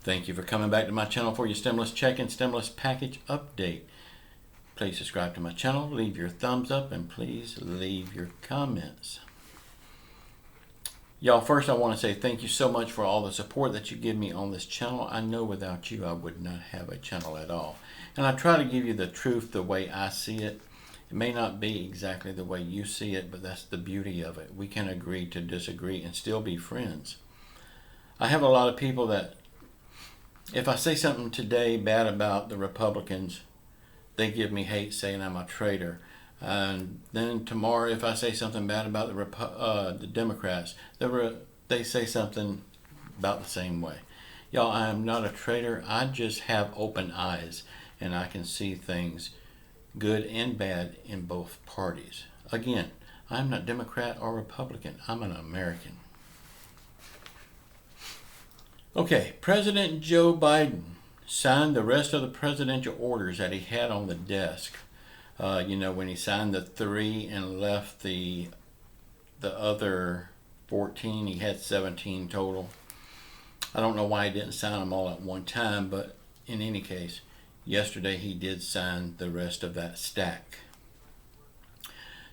Thank you for coming back to my channel for your stimulus check and stimulus package update. Please subscribe to my channel, leave your thumbs up, and please leave your comments. Y'all, first I want to say thank you so much for all the support that you give me on this channel. I know without you I would not have a channel at all. And I try to give you the truth the way I see it. It may not be exactly the way you see it, but that's the beauty of it. We can agree to disagree and still be friends. I have a lot of people that, if I say something today bad about the Republicans, they give me hate saying I'm a traitor. And then tomorrow, if I say something bad about the Democrats, they say something about the same way. Y'all, I am not a traitor. I just have open eyes, and I can see things good and bad in both parties. Again, I'm not Democrat or Republican. I'm an American. Okay, President Joe Biden signed the rest of the presidential orders that he had on the desk. When he signed the 3 and left the other 14, he had 17 total. I don't know why he didn't sign them all at one time, but in any case, yesterday he did sign the rest of that stack.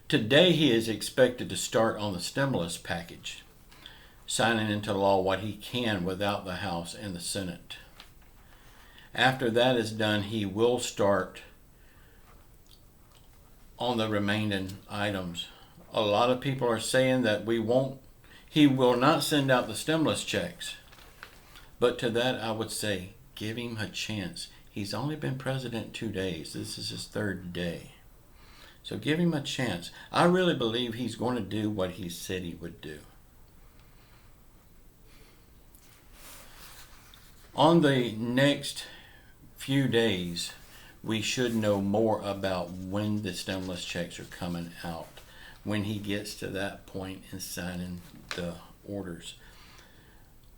Today he is expected to start on the stimulus package, signing into law what he can without the House and the Senate. After that is done, he will start on the remaining items. A lot of people are saying that he will not send out the stimulus checks. But to that I would say, give him a chance. He's only been president 2 days. This is his 3rd day. So give him a chance. I really believe he's going to do what he said he would do. On the next few days, we should know more about when the stimulus checks are coming out, when he gets to that point in signing the orders.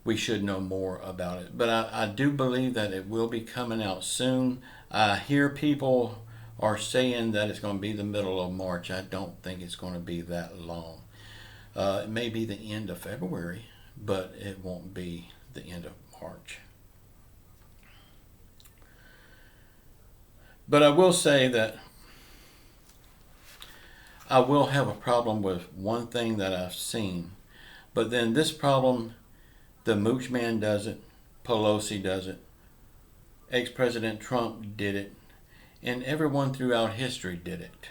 We should know more about it. But I do believe that it will be coming out soon. I hear people are saying that it's going to be the middle of March. I don't think it's going to be that long. It may be the end of February, but it won't be the end of March. But I will say that I will have a problem with one thing that I've seen. But then this problem, the Mooch Man does it, Pelosi does it, ex-President Trump did it, and everyone throughout history did it.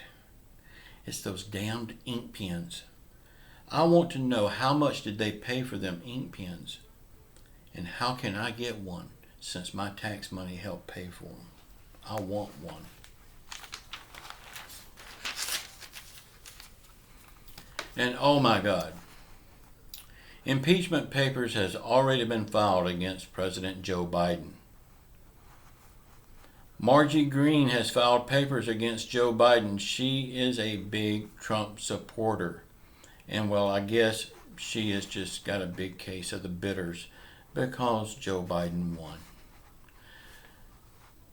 It's those damned ink pens. I want to know, how much did they pay for them ink pens? And how can I get one since my tax money helped pay for them? I want one. And oh my God, impeachment papers has already been filed against President Joe Biden. Margie Green has filed papers against Joe Biden. She is a big Trump supporter. And well, I guess she has just got a big case of the bitters because Joe Biden won.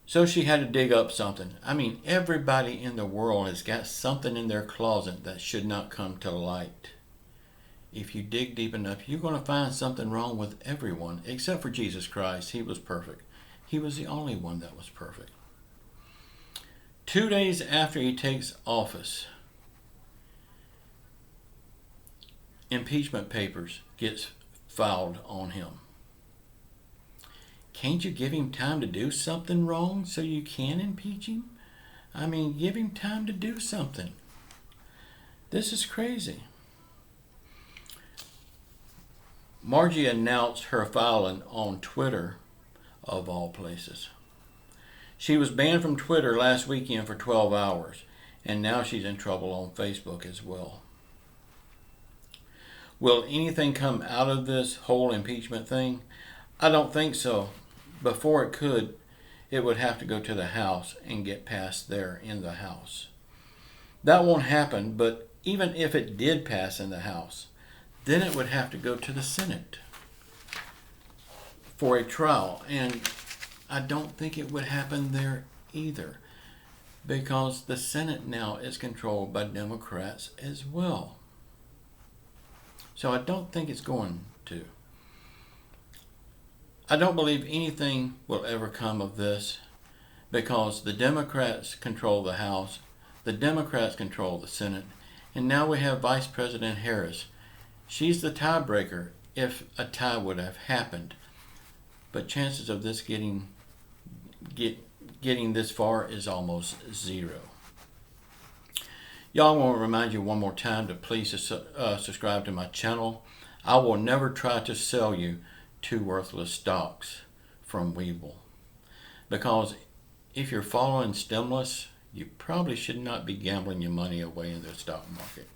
So she had to dig up something. I mean, everybody in the world has got something in their closet that should not come to light. If you dig deep enough, you're going to find something wrong with everyone, except for Jesus Christ. He was perfect. He was the only one that was perfect. 2 days after he takes office, impeachment papers gets filed on him. Can't you give him time to do something wrong so you can impeach him? I mean, give him time to do something. This is crazy. Margie announced her filing on Twitter, of all places. She was banned from Twitter last weekend for 12 hours, and now she's in trouble on Facebook as well. Will anything come out of this whole impeachment thing? I don't think so. Before it could, it would have to go to the House and get passed there in the House. That won't happen, but even if it did pass in the House, then it would have to go to the Senate for a trial. And I don't think it would happen there either, because the Senate now is controlled by Democrats as well. So I don't think it's going to. I don't believe anything will ever come of this because the Democrats control the House, the Democrats control the Senate, and now we have Vice President Harris. She's the tiebreaker if a tie would have happened. But chances of this getting this far is almost zero. Y'all, I want to remind you one more time to please subscribe to my channel. I will never try to sell you two worthless stocks from Webull, because if you're following stimulus, you probably should not be gambling your money away in the stock market.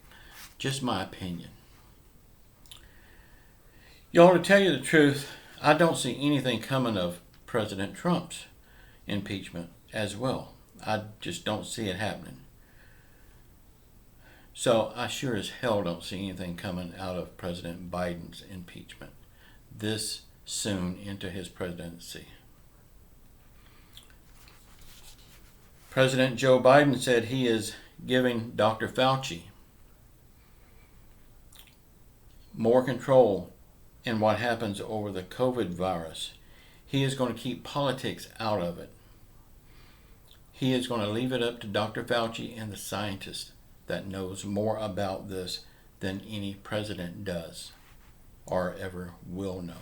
Just my opinion. Y'all, to tell you the truth, I don't see anything coming of President Trump's impeachment as well. I just don't see it happening. So I sure as hell don't see anything coming out of President Biden's impeachment this soon into his presidency. President Joe Biden said he is giving Dr. Fauci more control in what happens over the COVID virus. He is going to keep politics out of it. He is going to leave it up to Dr. Fauci and the scientists that knows more about this than any president does or ever will know.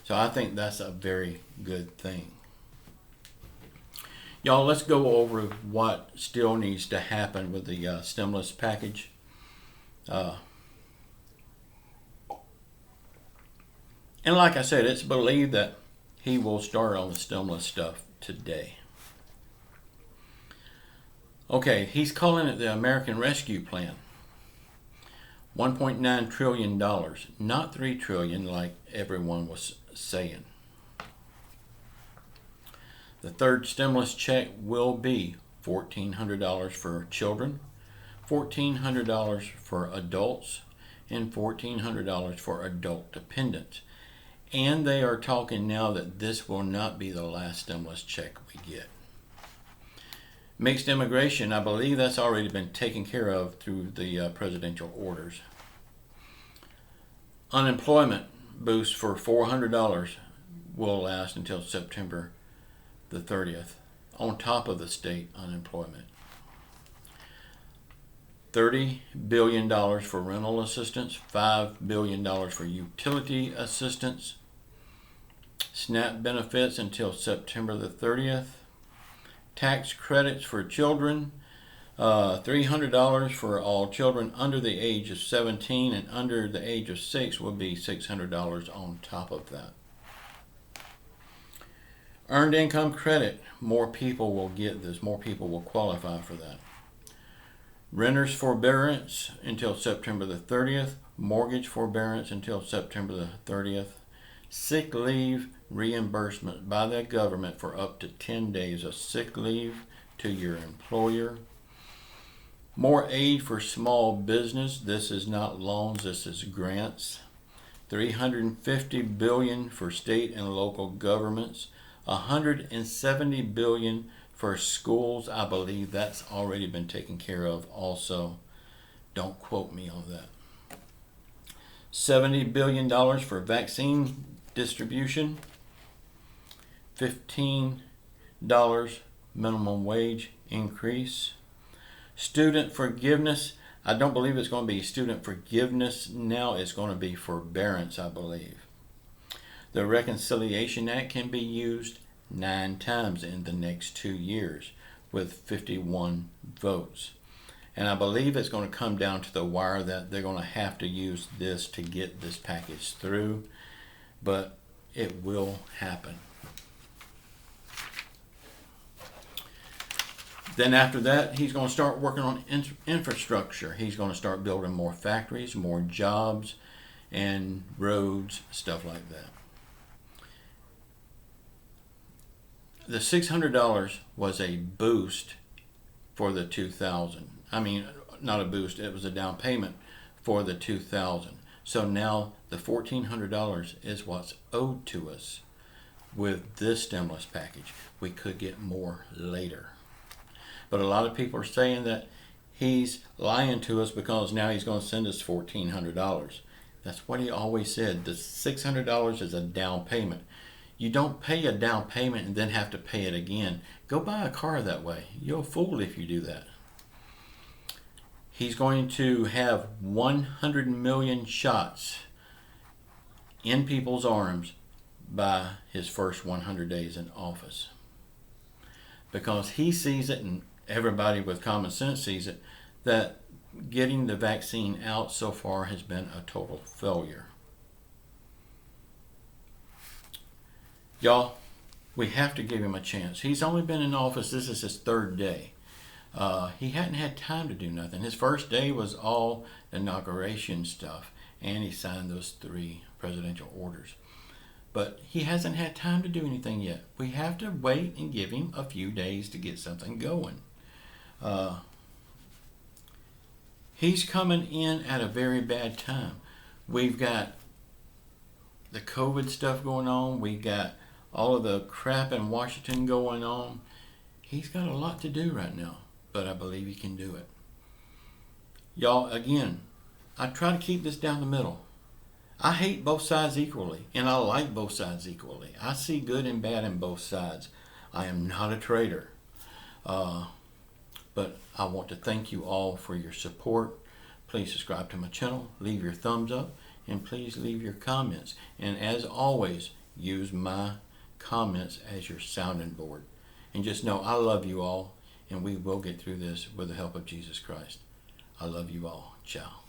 So I think that's a very good thing. Y'all, let's go over what still needs to happen with the stimulus package. And like I said, it's believed that he will start on the stimulus stuff today. Okay, he's calling it the American Rescue Plan. $1.9 trillion, not $3 trillion like everyone was saying. The third stimulus check will be $1,400 for children, $1,400 for adults, and $1,400 for adult dependents. And they are talking now that this will not be the last stimulus check we get. Mixed immigration, I believe that's already been taken care of through the presidential orders. Unemployment boost for $400 will last until September the 30th, on top of the state unemployment. $30 billion for rental assistance, $5 billion for utility assistance, SNAP benefits until September the 30th, tax credits for children, $300 for all children under the age of 17 and under the age of 6 will be $600 on top of that. Earned income credit, more people will get this, more people will qualify for that. Renters forbearance until September the 30th, mortgage forbearance until September the 30th, sick leave reimbursement by the government for up to 10 days of sick leave to your employer. More aid for small business. This is not loans, this is grants. $350 billion for state and local governments. $170 billion for schools. I believe that's already been taken care of also. Don't quote me on that. $70 billion for vaccine distribution. $15 minimum wage increase. Student forgiveness. I don't believe it's going to be student forgiveness now. It's going to be forbearance, I believe. The Reconciliation Act can be used 9 times in the next 2 years with 51 votes. And I believe it's going to come down to the wire that they're going to have to use this to get this package through. But it will happen. Then after that, he's going to start working on infrastructure. He's going to start building more factories, more jobs, and roads, stuff like that. The $600 was a boost for the 2000. I mean, not a boost, it was a down payment for the 2000. So now the $1,400 is what's owed to us with this stimulus package. We could get more later. But a lot of people are saying that he's lying to us because now he's going to send us $1,400. That's what he always said. The $600 is a down payment. You don't pay a down payment and then have to pay it again. Go buy a car that way. You're a fool if you do that. He's going to have 100 million shots in people's arms by his first 100 days in office. Because he sees it, and everybody with common sense sees it, that getting the vaccine out so far has been a total failure. Y'all, we have to give him a chance. He's only been in office, this is his third day. He hadn't had time to do nothing. His first day was all inauguration stuff, and he signed those 3 presidential orders. But he hasn't had time to do anything yet. We have to wait and give him a few days to get something going. He's coming in at a very bad time. We've got the COVID stuff going on. We got all of the crap in Washington going on. He's got a lot to do right now, but I believe he can do it. Y'all, again, I try to keep this down the middle. I hate both sides equally, and I like both sides equally. I see good and bad in both sides. I am not a traitor. But I want to thank you all for your support. Please subscribe to my channel, leave your thumbs up, and please leave your comments. And as always, use my comments as your sounding board. And just know I love you all, and we will get through this with the help of Jesus Christ. I love you all. Ciao.